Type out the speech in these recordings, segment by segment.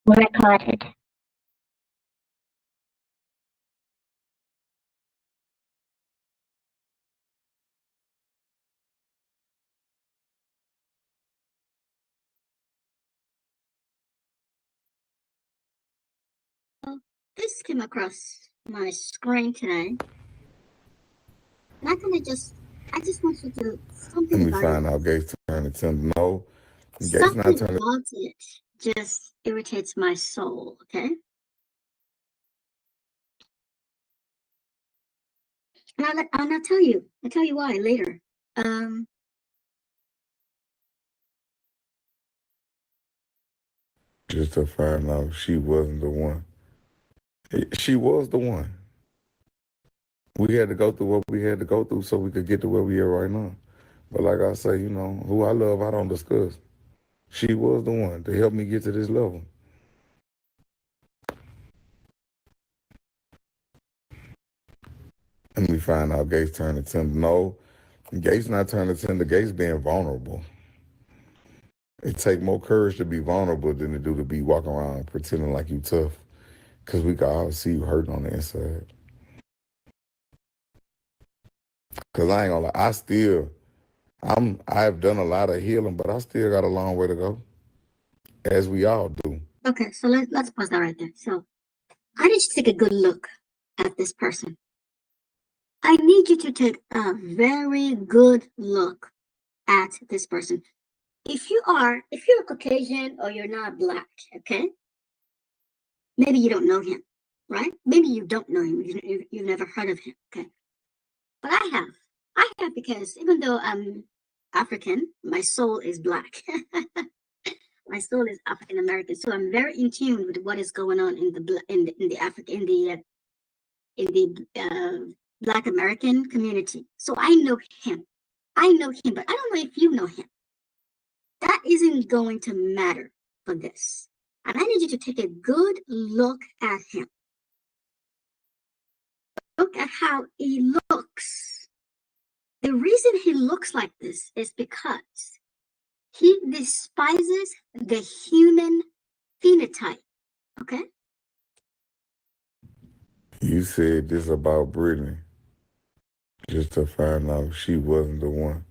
recorded. This came across my screen today. And I just want you to something Let me about find it. out Gates turning to no. Gates not Something turning. about it just irritates my soul, okay? And I'll tell you. I'll tell you why later. Just to find out she wasn't the one. She was the one. We had to go through what we had to go through so we could get to where we are right now. But like I say, you know, who I love, I don't discuss. She was the one to help me get to this level. Let me find out Gates turning to no. Gates not turning to Gates being vulnerable. It take more courage to be vulnerable than it do to be walking around pretending like you tough. Cause we can all see you hurting on the inside. Cause I ain't gonna lie, I've done a lot of healing, but I still got a long way to go. As we all do. okay, so let's pause that right there. So I need you to take a good look at this person. I need you to take a very good look at this person. If you're a Caucasian or you're not black, okay? Maybe you don't know him, right? Maybe you don't know him. You've never heard of him, okay? But I have. I have because even though I'm African, my soul is black. My soul is African American, so I'm very in tune with what is going on in the Black American community. So I know him. I know him, but I don't know if you know him. That isn't going to matter for this. And I need you to take a good look at him. Look at how he looks. The reason he looks like this is because he despises the human phenotype. Okay? You said this about Brittany just to find out she wasn't the one.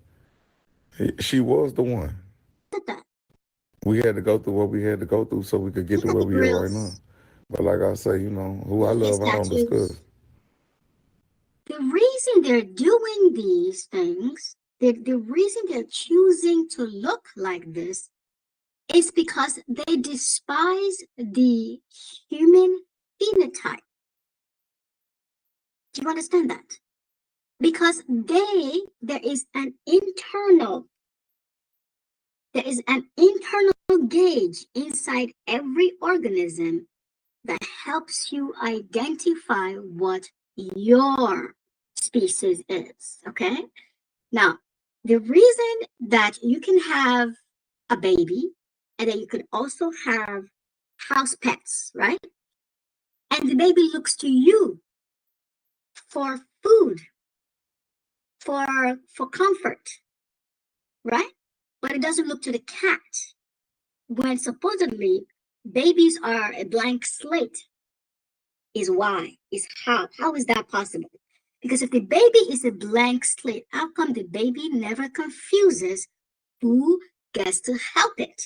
She was the one. Look at that. We had to go through what we had to go through so we could get Look to at where the we are right now. grills. But like I say, you know, who I Look at his love, I don't discuss. tattoos. The reason they're doing these things, the reason they're choosing to look like this is because they despise the human phenotype. Do you understand that? Because there is an internal gauge inside every organism that helps you identify what your species is, okay? Now, the reason that you can have a baby and then you could also have house pets, right? And the baby looks to you for food, for comfort, right? But it doesn't look to the cat when supposedly babies are a blank slate. Is why, is how. How is that possible? Because if the baby is a blank slate, how come the baby never confuses who gets to help it?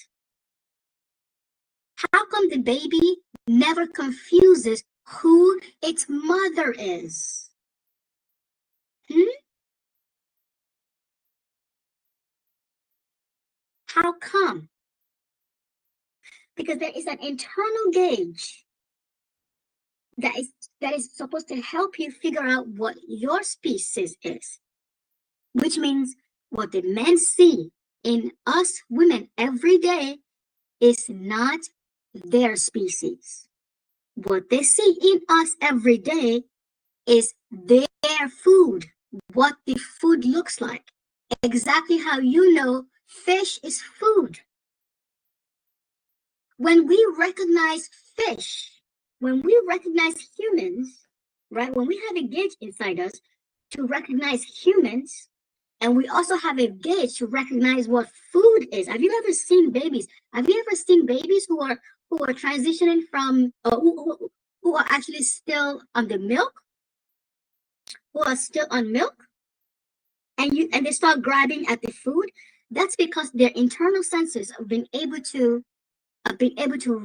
How come the baby never confuses who its mother is? How come? Because there is an internal gauge that is supposed to help you figure out what your species is, which means what the men see in us women every day is not their species. What they see in us every day is their food, what the food looks like. Exactly how you know fish is food. When we recognize fish, when we recognize humans, right? When we have a gauge inside us to recognize humans, and we also have a gauge to recognize what food is. Have you ever seen babies? Have you ever seen babies who are who are transitioning from, who are actually still on the milk, who are still on milk, and they start grabbing at the food, that's because their internal senses have been able to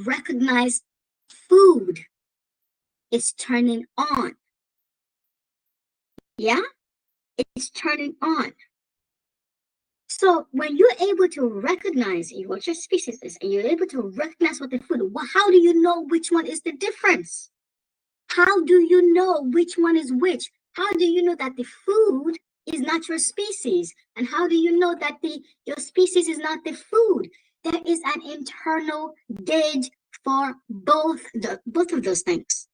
recognize food is turning on. Yeah, it's turning on. So when you're able to recognize what your species is, and you're able to recognize what the food, well, how do you know which one is the difference? How do you know which one is which? How do you know that the food is not your species? And how do you know that your species is not the food? There is an internal gauge for both of those things.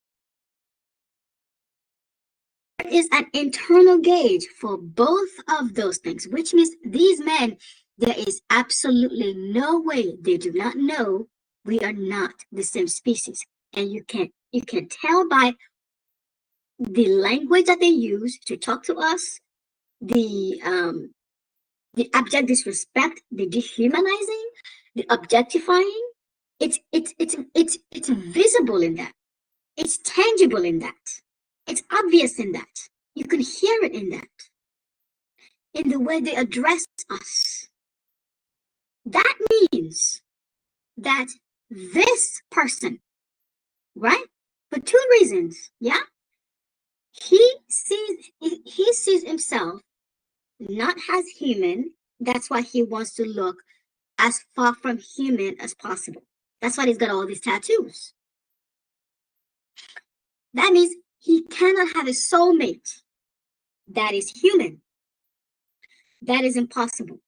There is an internal gauge for both of those things, which means these men, there is absolutely no way they do not know we are not the same species. And you can tell by the language that they use to talk to us, the abject disrespect, the dehumanizing, the objectifying. It's visible in that. It's tangible in that. It's obvious in that. You can hear it in that. In the way they address us. That means that this person, right? For two reasons, yeah? He sees himself not as human. That's why he wants to look as far from human as possible. That's why he's got all these tattoos. That means he cannot have a soulmate that is human. That is impossible.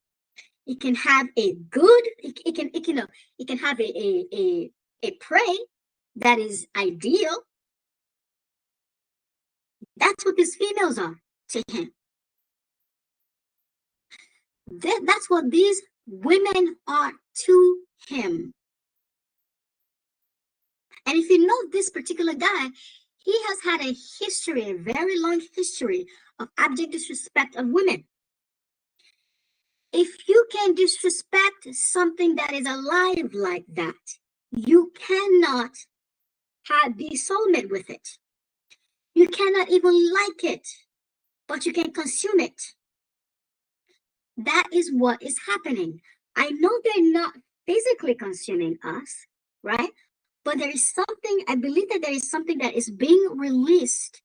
He can have a good, it can have a prey that is ideal. That's what these females are to him. That's what these women are to him. And if you know this particular guy, he has had a history, a very long history of abject disrespect of women. If you can disrespect something that is alive like that, you cannot be soulmate with it. You cannot even like it, but you can consume it. That is what is happening. I know they're not physically consuming us, right? But there is something, I believe that there is something that is being released.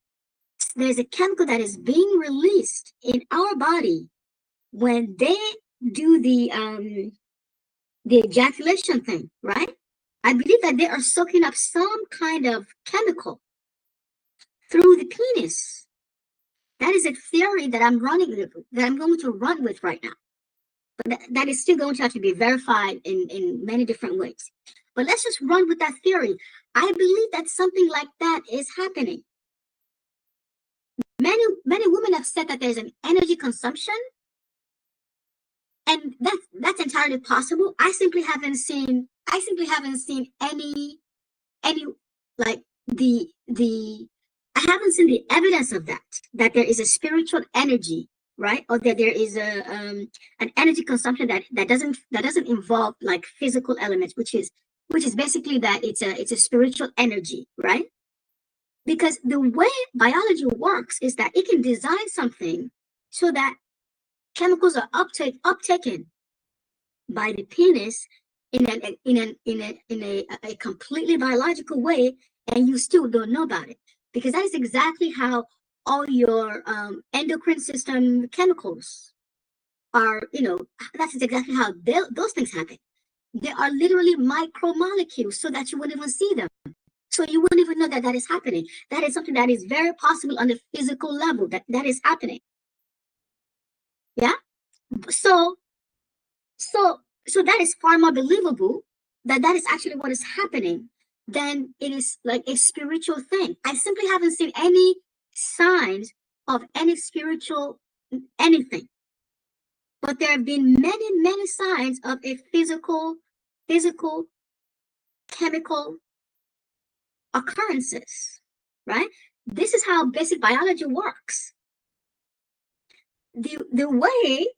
There's a chemical that is being released in our body when they do the ejaculation thing, right? I believe that they are soaking up some kind of chemical through the penis. That is a theory that I'm going to run with right now. But that is still going to have to be verified in many different ways. But let's just run with that theory. I believe that something like that is happening. Many women have said that there's an energy consumption, and that's entirely possible. I simply haven't seen any like the I haven't seen the evidence of that there is a spiritual energy, right? Or that there is an energy consumption that doesn't involve like physical elements, which is basically that it's a spiritual energy, right? Because the way biology works is that it can design something so that chemicals are uptaken by the penis in a completely biological way, and you still don't know about it, because that is exactly how all your endocrine system chemicals are. That's exactly how those things happen. They are literally micromolecules, so that you wouldn't even see them. So you wouldn't even know that is happening. That is something that is very possible on the physical level. That is happening. Yeah. So So, so that is far more believable that is actually what is happening than it is like a spiritual thing. I simply haven't seen any signs of any spiritual anything, but there have been many signs of a physical chemical occurrences, right? This is how basic biology works. The way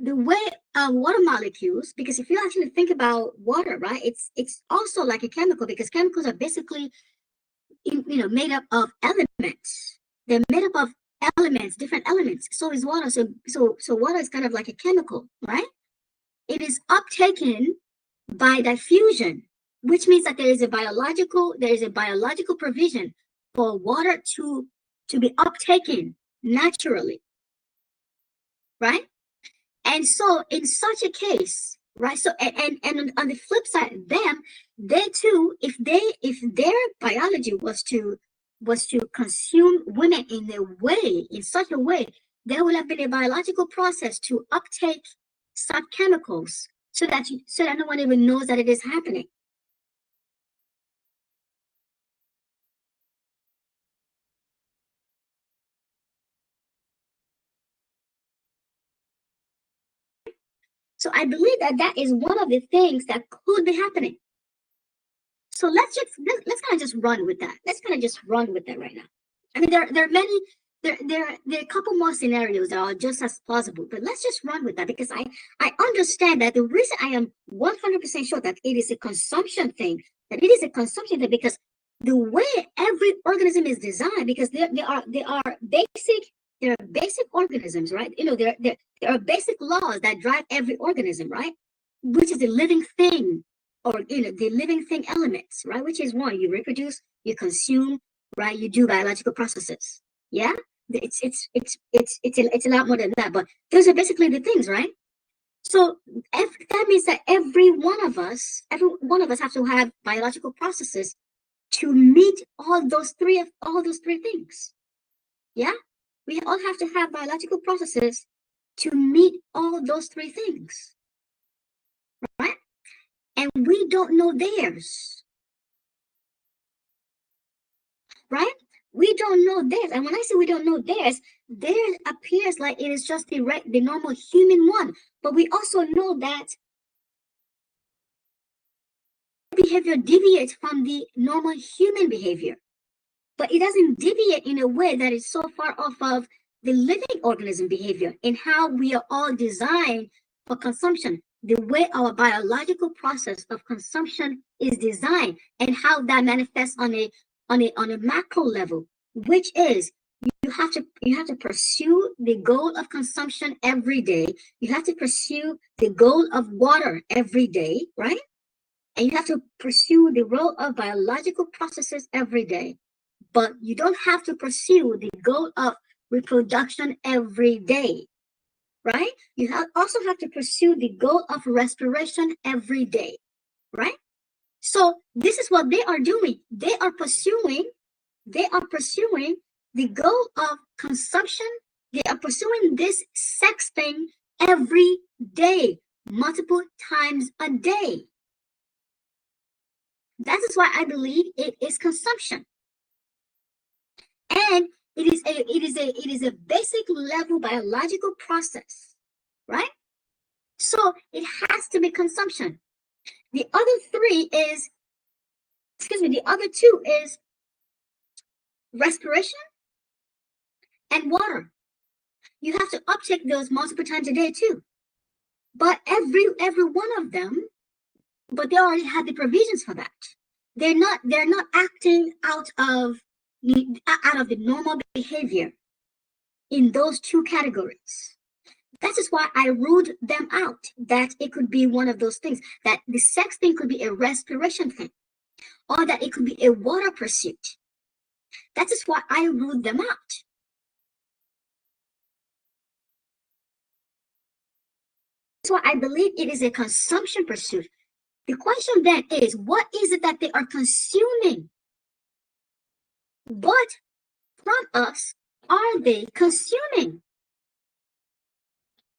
the way water molecules, because if you actually think about water, right, it's also like a chemical, because chemicals are basically made up of elements. They're made up of elements, different elements. So is water. So water is kind of like a chemical, right? It is uptaken by diffusion, which means that there is a biological provision for water to be uptaken naturally, right? And so in such a case, right? So and on the flip side, they too, if their biology was to consume women in such a way, there will have been a biological process to uptake such chemicals so that no one even knows that it is happening. So I believe that that is one of the things that could be happening. So let's kind of just run with that. Let's kind of just run with that right now. I mean, there are many there are a couple more scenarios that are just as plausible, but let's just run with that because I understand that the reason I am 100% sure that it is a consumption thing, that it is a consumption thing, because the way every organism is designed, because they are basic there are basic organisms, right? There are basic laws that drive every organism, right? Which is a living thing, or the living thing elements, right? Which is one, you reproduce, you consume, right? You do biological processes. Yeah, it's a lot more than that, but those are basically the things, right? So that means that every one of us have to have biological processes to meet all those three things. Yeah, we all have to have biological processes to meet all those three things, right? And we don't know theirs, right? We don't know theirs. And when I say we don't know theirs appears like it is just the normal human one. But we also know that behavior deviates from the normal human behavior. But it doesn't deviate in a way that is so far off of the living organism behavior and how we are all designed for consumption, the way our biological process of consumption is designed, and how that manifests on a macro level, which is you have to pursue the goal of consumption every day. You have to pursue the goal of water every day, right? And you have to pursue the role of biological processes every day. But you don't have to pursue the goal of reproduction every day, right? Also have to pursue the goal of respiration every day, right? So this is what they are doing. They are pursuing the goal of consumption. They are pursuing this sex thing every day, multiple times a day. That is why I believe it is consumption. And it is a basic level biological process, right? So it has to be consumption. The other three is, the other two is respiration and water. You have to uptake those multiple times a day too. But every one of them, but they already have the provisions for that. They're not acting out of the normal behavior in those two categories. That is why I ruled them out, that it could be one of those things, that the sex thing could be a respiration thing, or that it could be a water pursuit. That is why I ruled them out. That's why I believe it is a consumption pursuit. The question then is, what is it that they are consuming? What from us are they consuming?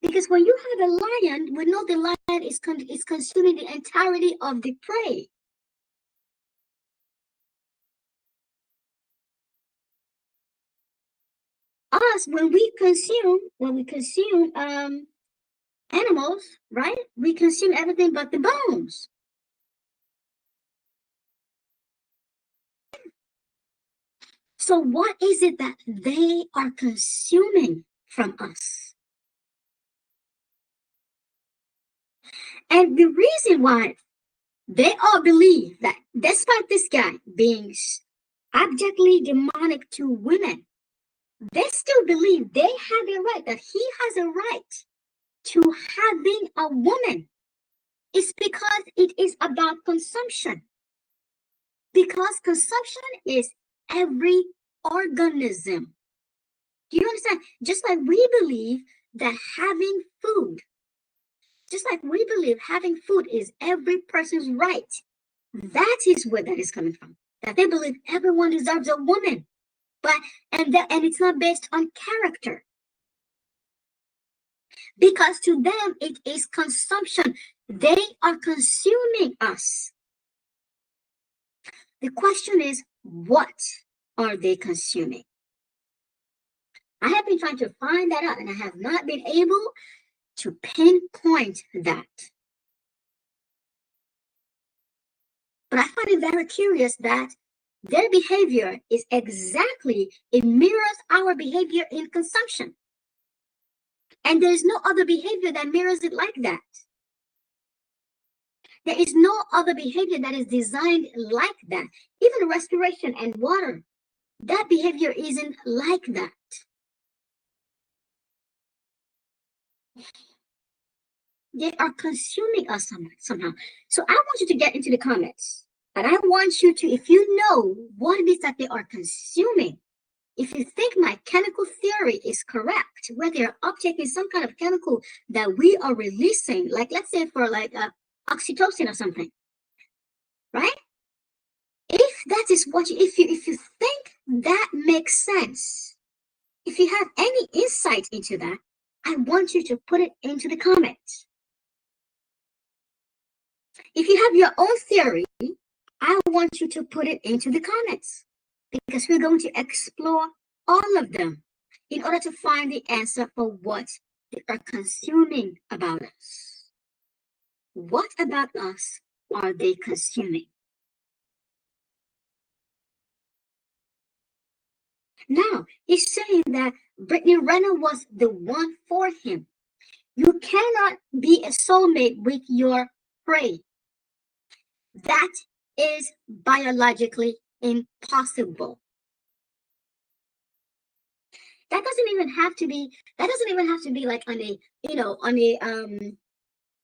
Because when you have a lion, we know the lion is consuming the entirety of the prey. Us, when we consume animals, right? We consume everything but the bones. So what is it that they are consuming from us? And the reason why they all believe that despite this guy being abjectly demonic to women, they still believe they have a right, that he has a right to having a woman. It's because it is about consumption. Because consumption is every organism. Do you understand? Just like we believe that having food, just like we believe having food is every person's right, that is where that is coming from. That they believe everyone deserves a woman, but and it's not based on character, because to them it is consumption. They are consuming us. The question is, what are they consuming? I have been trying to find that out, and I have not been able to pinpoint that. But I find it very curious that their behavior is exactly, it mirrors our behavior in consumption. And there's no other behavior that mirrors it like that. There is no other behavior that is designed like that. Even respiration and water, that behavior isn't like that. They are consuming us somehow. So I want you to get into the comments. And I want you to, if you know what it is that they are consuming, if you think my chemical theory is correct, where they're uptaking some kind of chemical that we are releasing, like let's say for like oxytocin or something, right? If that is what you, if you think that makes sense, if you have any insight into that, I want you to put it into the comments. If you have your own theory, I want you to put it into the comments, because we're going to explore all of them in order to find the answer for what they are consuming about us. What about us are they consuming? Now, he's saying that Brittany Renner was the one for him. You cannot be a soulmate with your prey. That is biologically impossible. That doesn't even have to be, like on a,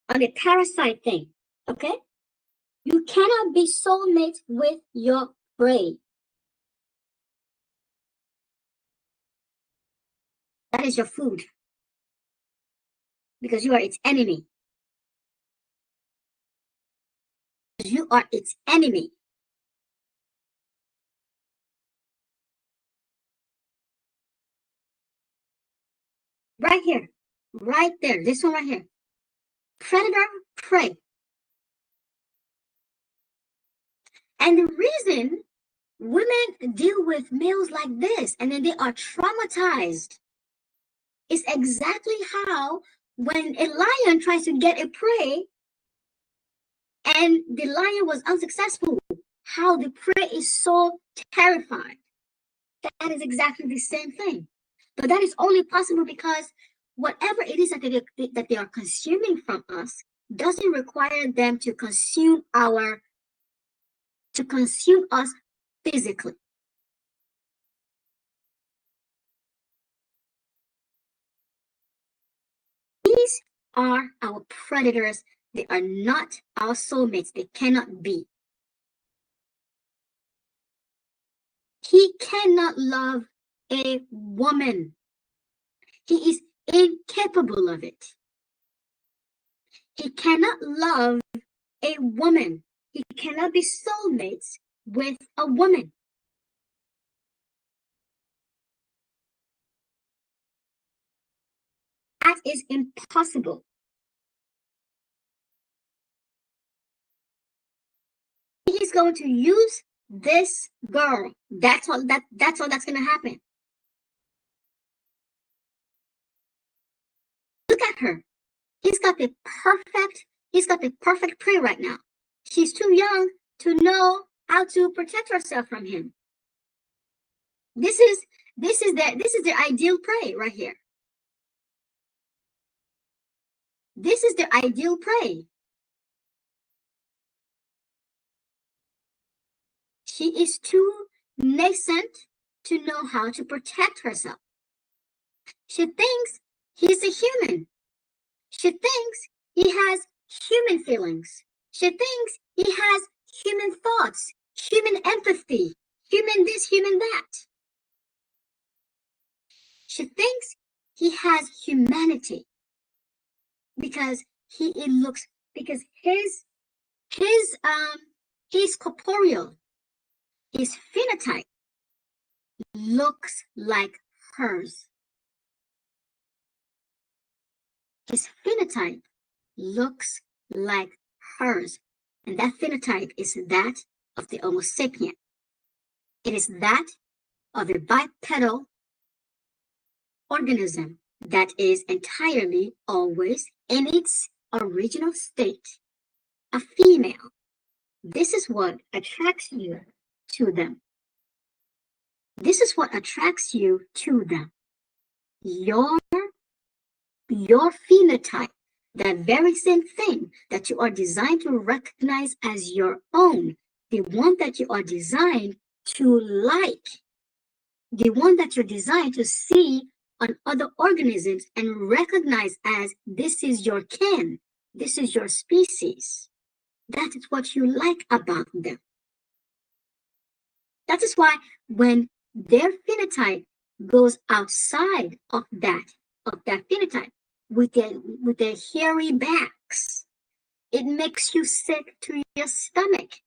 on a parasite thing. Okay? You cannot be soulmates with your prey. That is your food. Because you are its enemy. You are its enemy. Right here. Right there. This one right here. Predator, prey. And the reason women deal with males like this and then they are traumatized is exactly how, when a lion tries to get a prey and the lion was unsuccessful, how the prey is so terrified. That is exactly the same thing. But that is only possible because whatever it is that they are consuming from us doesn't require them to consume us physically. These are our predators. They are not our soulmates. They cannot be. He cannot love a woman. He is incapable of it. He cannot love a woman. He cannot be soulmates with a woman. That is impossible. He's going to use this girl. That's all that's going to happen. Look at her. He's got the perfect prey right now. She's too young to know how to protect herself from him. This is the ideal prey right here. This is the ideal prey. She is too nascent to know how to protect herself. She thinks he's a human. She thinks he has human feelings. She thinks he has human thoughts, human empathy, human this, human that. She thinks he has humanity because because his corporeal, his phenotype looks like hers. His phenotype looks like hers. And that phenotype is that of the Homo sapien. It is that of a bipedal organism that is entirely always in its original state, a female. This is what attracts you to them. This is what attracts you to them. Your phenotype, that very same thing that you are designed to recognize as your own, the one that you are designed to like, the one that you're designed to see on other organisms and recognize as this is your kin, this is your species. That is what you like about them. That is why when their phenotype goes outside of that phenotype with their hairy backs, it makes you sick to your stomach.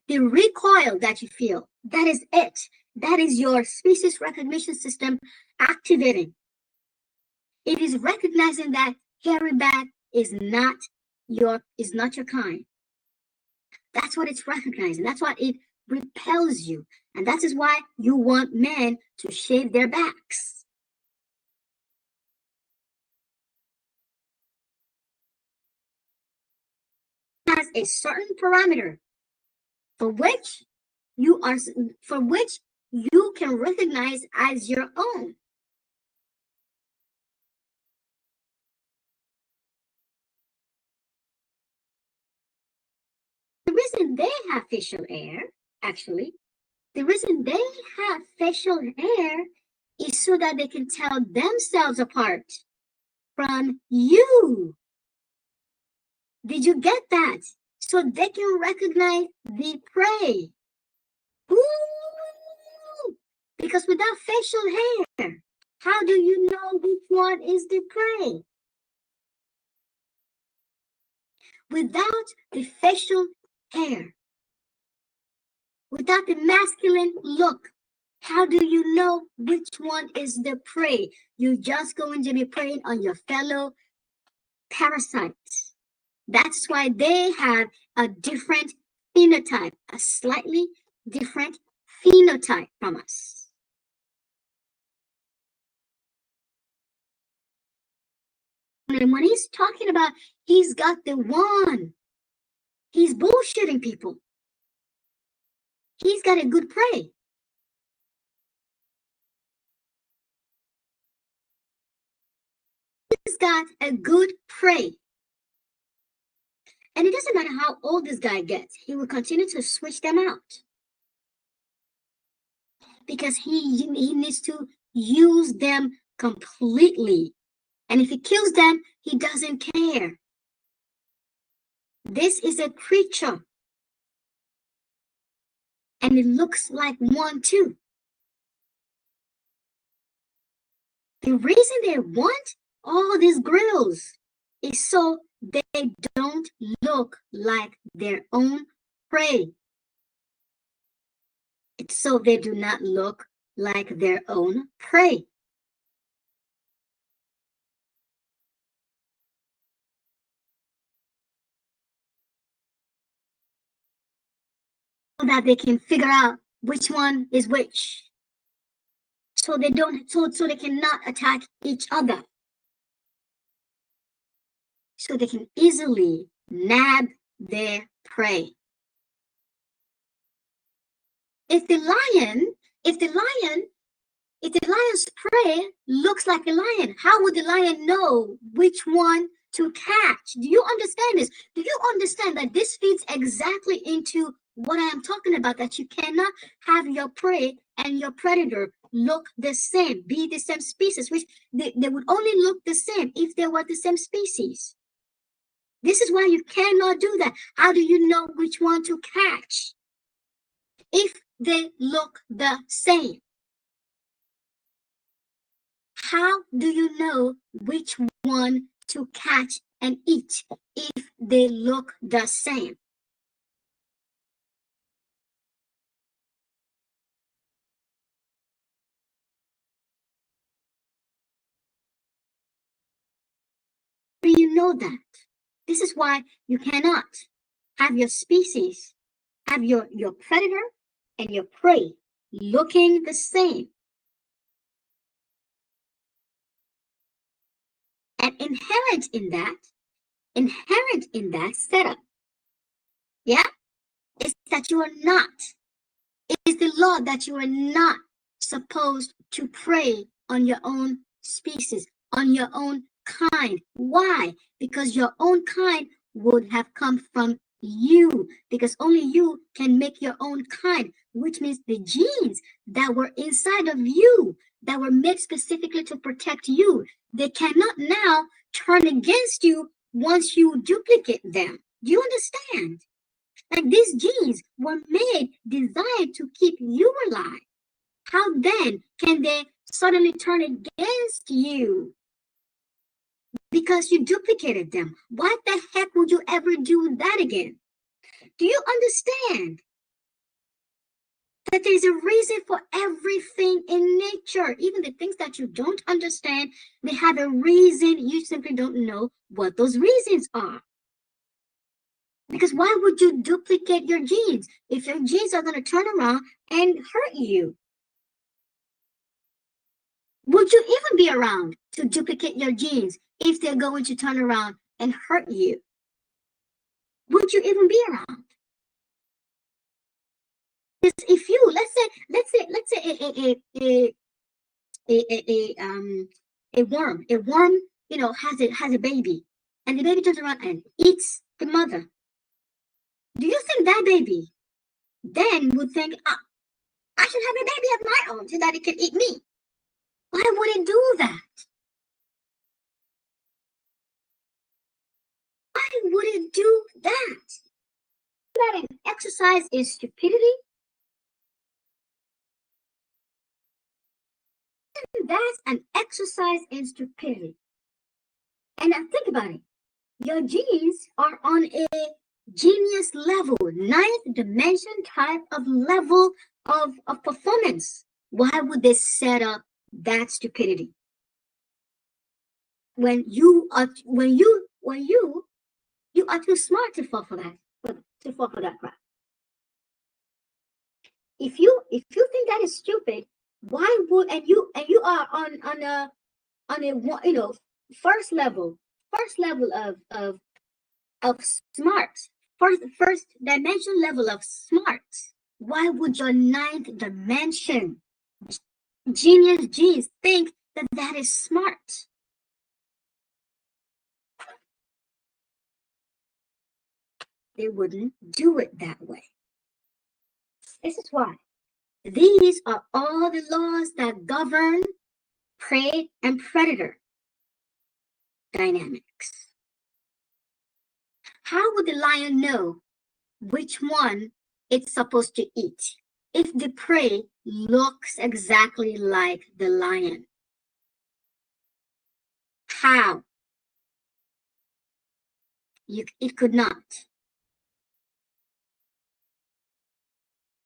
The recoil that you feel, that is it. That is your species recognition system activating. It is recognizing that hairy back is not your kind. That's what it's recognizing. That's why it repels you. And that is why you want men to shave their backs. It has a certain parameter for which you can recognize as your own. The reason they have facial hair, actually, the reason they have facial hair is so that they can tell themselves apart from you. Did you get that? So they can recognize the prey. Ooh! Because without facial hair, how do you know which one is the prey? Without the facial hair, without the masculine look, how do you know which one is the prey? You're just going to be preying on your fellow parasites. That's why they have a different phenotype, a slightly different phenotype from us. And when he's talking about he's got the one, he's bullshitting people. He's got a good prey. He's got a good prey. And it doesn't matter how old this guy gets, he will continue to switch them out. Because he needs to use them completely. And if he kills them, he doesn't care. This is a creature. And it looks like one too. The reason they want all these grills is so they don't look like their own prey. It's so they do not look like their own prey. So that they can figure out which one is which. So they cannot attack each other. So they can easily nab their prey. If the lion's prey looks like a lion, how would the lion know which one to catch. Do you understand this? Do you understand that this fits exactly into what I am talking about? That you cannot have your prey and your predator look the same, be the same species, which they would only look the same if they were the same species. This is why you cannot do that. How do you know which one to catch if they look the same? How do you know which one to catch and eat if they look the same? How do you know that? This is why you cannot have your species, have your predator and your prey looking the same. And inherent in that setup, yeah, is that you are not. It is the law that you are not supposed to prey on your own species, on your own kind. Why? Because your own kind would have come from you, because only you can make your own kind, which means the genes that were inside of you, that were made specifically to protect you, they cannot now turn against you once you duplicate them. Do you understand? Like these genes were made, designed to keep you alive. How then can they suddenly turn against you because you duplicated them? What the heck would you ever do that again? Do you understand that there's a reason for everything in nature? Even the things that you don't understand, they have a reason. You simply don't know what those reasons are. Because why would you duplicate your genes if your genes are going to turn around and hurt you? Would you even be around to duplicate your genes if they're going to turn around and hurt you? Would you even be around? Because if you, let's say a worm, has a baby, and the baby turns around and eats the mother. Do you think that baby then would think, oh, I should have a baby of my own so that it can eat me? Why would it do that? Why would it do that? That an exercise in stupidity? That's an exercise in stupidity. And now think about it. Your genes are on a genius level, ninth dimension type of level of performance. Why would they set up that stupidity? When you are too smart to fall for that, crap. If you think that is stupid, why would and you are on a first level of smart, first dimension level of smart. Why would your ninth dimension genius genes think that that is smart? They wouldn't do it that way. This is why. These are all the laws that govern prey and predator dynamics. How would the lion know which one it's supposed to eat if the prey looks exactly like the lion? How? It could not.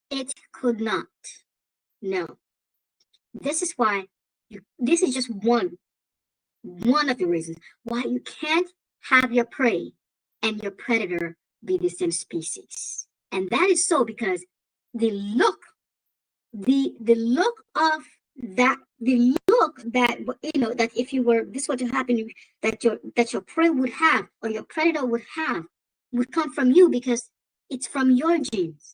It could not. No. This is why this is just one of the reasons why you can't have your prey and your predator be the same species. And that is so because the look of that that if you were this were to happen, that your prey would have or your predator would have would come from you because it's from your genes.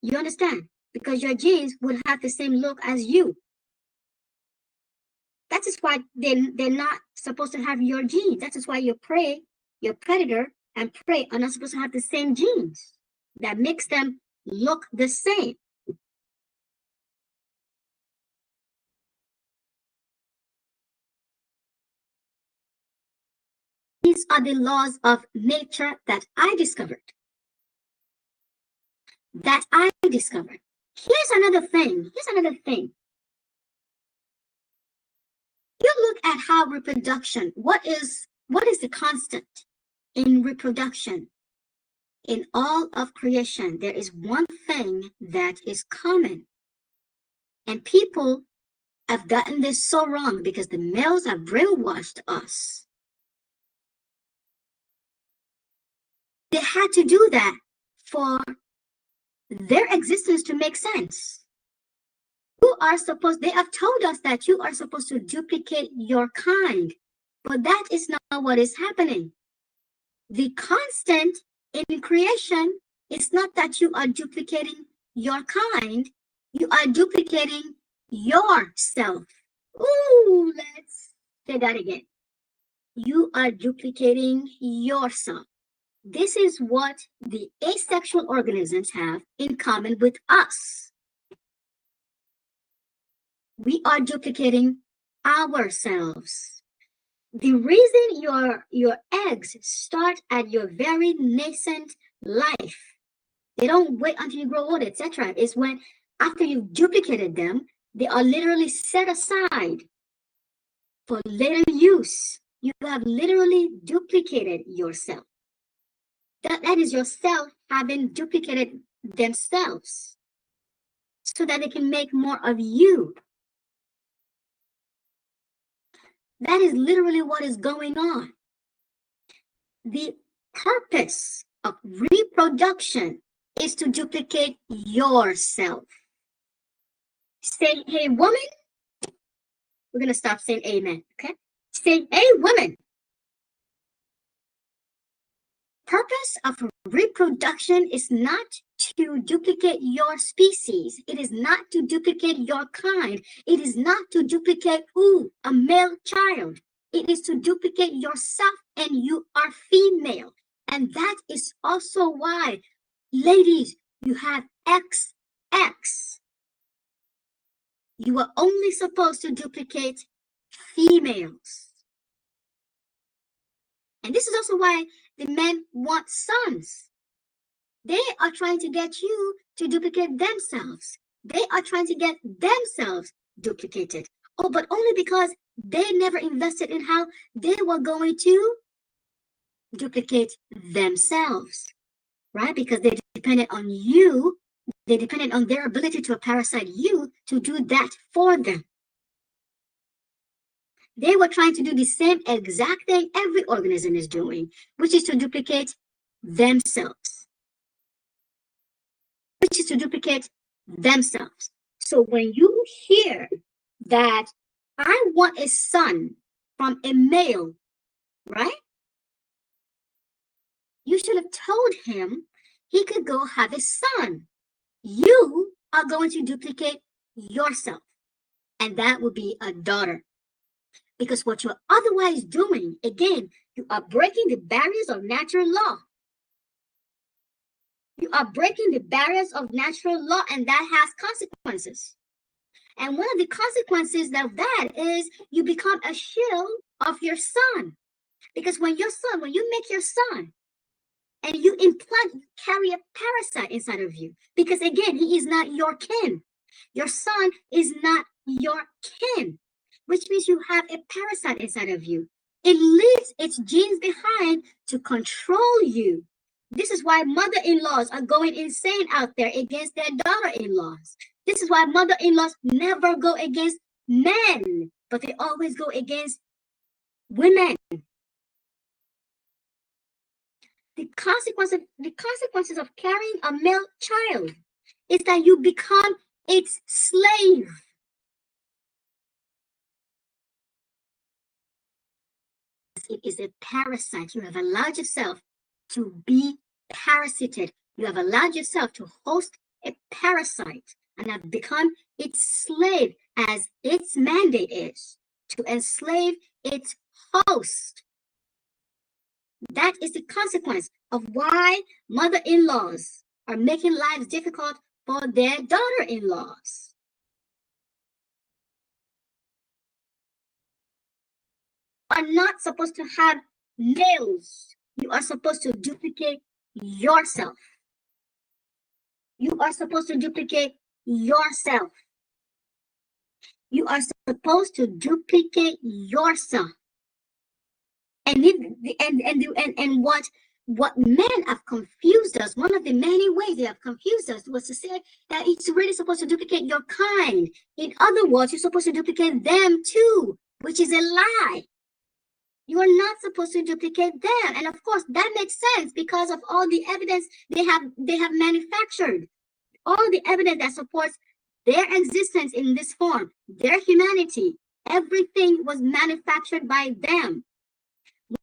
You understand? Because your genes would have the same look as you. That is why they're not supposed to have your genes. That is why your prey, your predator and prey are not supposed to have the same genes. That makes them look the same. These are the laws of nature that I discovered. Here's another thing. You look at how reproduction, what is the constant in reproduction? In all of creation, there is one thing that is common. And people have gotten this so wrong because the males have brainwashed us. They had to do that for their existence to make sense. They have told us that you are supposed to duplicate your kind, but that is not what is happening. The constant in creation is not that you are duplicating your kind, you are duplicating yourself. Ooh, let's say that again. You are duplicating yourself. This is what the asexual organisms have in common with us. We are duplicating ourselves. The reason your eggs start at your very nascent life, they don't wait until you grow old, etc., is when after you've duplicated them, they are literally set aside for later use. You have literally duplicated yourself. That is yourself having duplicated themselves so that they can make more of you. That is literally what is going on. The purpose of reproduction is to duplicate yourself. Say, hey, woman. We're going to stop saying amen, okay? Say, hey, woman. Purpose of reproduction is not to duplicate your species. It is not to duplicate your kind. It is not to duplicate a male child. It is to duplicate yourself, and you are female. And that is also why, ladies, you have XX. You are only supposed to duplicate females. And this is also why the men want sons. They are trying to get you to duplicate themselves. They are trying to get themselves duplicated. Oh, but only because they never invested in how they were going to duplicate themselves, right? Because they depended on you. They depended on their ability to parasite you to do that for them. They were trying to do the same exact thing every organism is doing, which is to duplicate themselves. So when you hear that I want a son from a male, right? You should have told him he could go have a son. You are going to duplicate yourself, and that would be a daughter. Because what you're otherwise doing, again, you are breaking the barriers of natural law. You are breaking the barriers of natural law, and that has consequences. And one of the consequences of that is you become a shield of your son. Because when you make your son, and you carry a parasite inside of you. Because again, he is not your kin. Your son is not your kin, which means you have a parasite inside of you. It leaves its genes behind to control you. This is why mother-in-laws are going insane out there against their daughter-in-laws. This is why mother-in-laws never go against men, but they always go against women. The consequences of carrying a male child is that you become its slave. It is a parasite. You have allowed yourself to be parasited. You have allowed yourself to host a parasite and have become its slave, as its mandate is to enslave its host. That is the consequence of why mother-in-laws are making lives difficult for their daughter-in-laws. Are not supposed to have males. You are supposed to duplicate yourself. You are supposed to duplicate yourself. You are supposed to duplicate yourself. And what men have confused us, one of the many ways they have confused us was to say that it's really supposed to duplicate your kind. In other words, you're supposed to duplicate them too, which is a lie. You are not supposed to duplicate them. And of course, that makes sense because of all the evidence they have manufactured. All the evidence that supports their existence in this form, their humanity, everything was manufactured by them.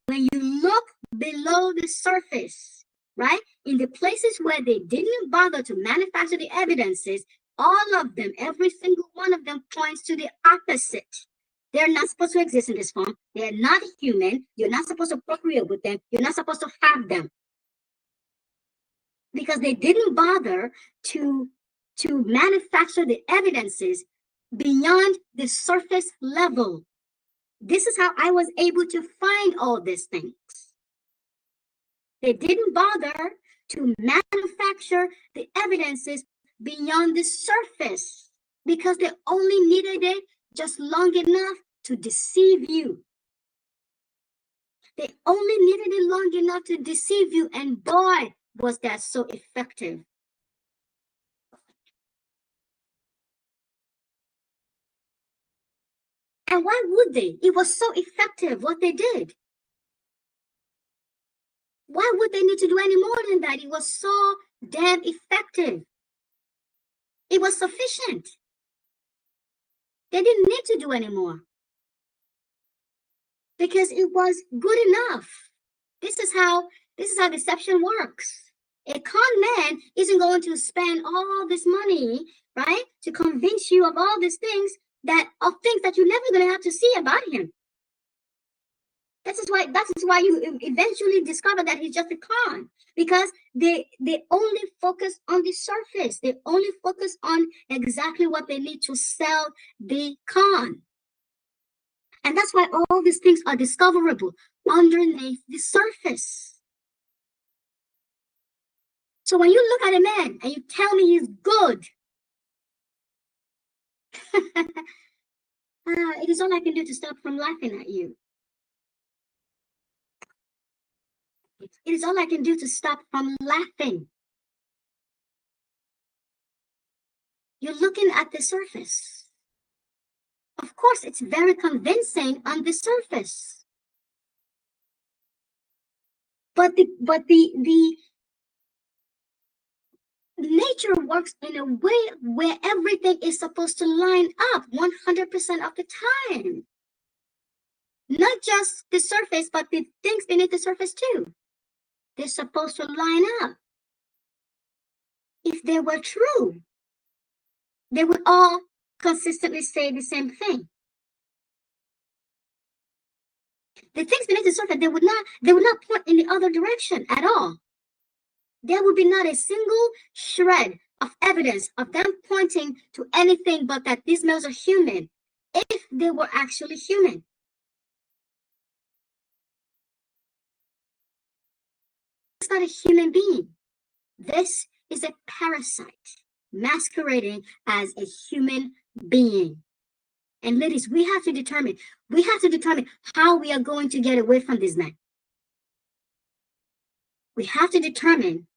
When you look below the surface, right, in the places where they didn't bother to manufacture the evidences, all of them, every single one of them points to the opposite. They're not supposed to exist in this form. They're not human. You're not supposed to procreate with them. You're not supposed to have them. Because they didn't bother to manufacture the evidences beyond the surface level. This is how I was able to find all these things. They didn't bother to manufacture the evidences beyond the surface because they only needed it just long enough to deceive you. They only needed it long enough to deceive you, and boy, was that so effective. And why would they? It was so effective what they did. Why would they need to do any more than that? It was so damn effective. It was sufficient. They didn't need to do any more because it was good enough. This is how deception works. A con man isn't going to spend all this money, right, to convince you of all these things that you're never going to have to see about him. That is why you eventually discover that he's just a con, because they only focus on the surface. They only focus on exactly what they need to sell the con. And that's why all these things are discoverable underneath the surface. So when you look at a man and you tell me he's good, it is all I can do to stop from laughing at you. It is all I can do to stop from laughing. You're looking at the surface. Of course, it's very convincing on the surface. But the nature works in a way where everything is supposed to line up 100% of the time. Not just the surface, but the things beneath the surface too. They're supposed to line up. If they were true, they would all consistently say the same thing. The things beneath the surface, they would not point in the other direction at all. There would be not a single shred of evidence of them pointing to anything but that these males are human, if they were actually human. It's not a human being. This is a parasite masquerading as a human being. And ladies, we have to determine how we are going to get away from these men. We have to determine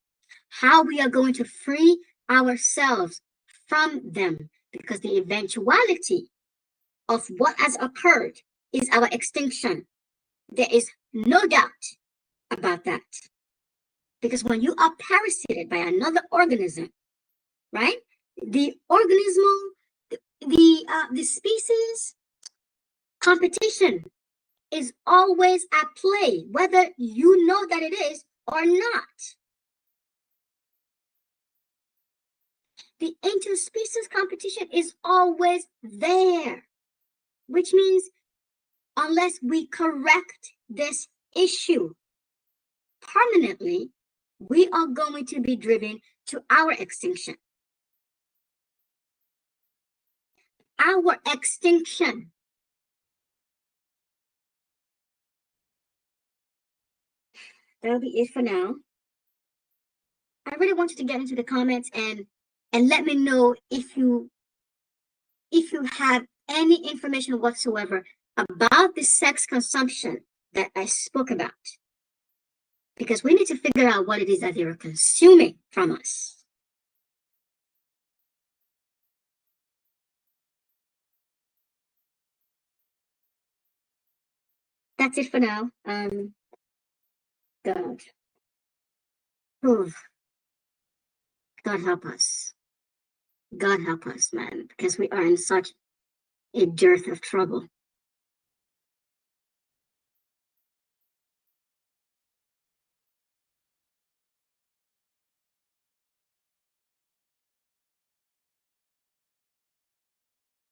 how we are going to free ourselves from them, because the eventuality of what has occurred is our extinction. There is no doubt about that. Because when you are parasited by another organism, right? The organismal, the species competition is always at play, whether you know that it is or not. The interspecies competition is always there, which means unless we correct this issue permanently, we are going to be driven to our extinction. Our extinction. That'll be it for now. I really want you to get into the comments and let me know if you have any information whatsoever about the sex consumption that I spoke about. Because we need to figure out what it is that they are consuming from us. That's it for now. God. Ooh. God help us. God help us, man, because we are in such a dearth of trouble.